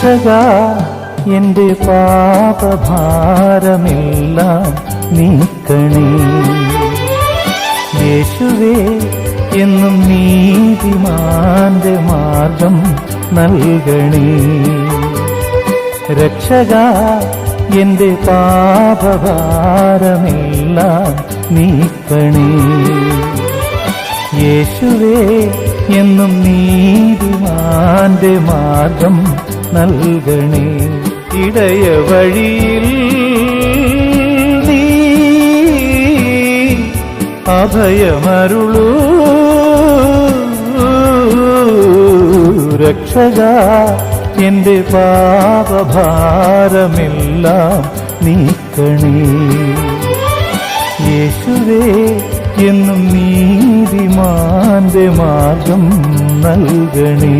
രക്ഷകാ എന്റെ പാപഭാരമെല്ലാം നീക്കണേ. യേശുവേ എന്നും നീതിമാന്റെ മാർഗം നൽകണേ. രക്ഷകാ എന്റെ പാപഭാരമെല്ലാം നീക്കണേ. യേശുവേ എന്നും നീതിമാന്റെ മാർഗം നൽകണേ. ഇടയ വഴിയിൽ നീ അഭയമരുളൂ. രക്ഷകാ എന്റെ പാപഭാരമെല്ലാം നീക്കണേ. യേശുവേ എന്നും നീതിമാന്റെ മാർഗം നൽകണേ.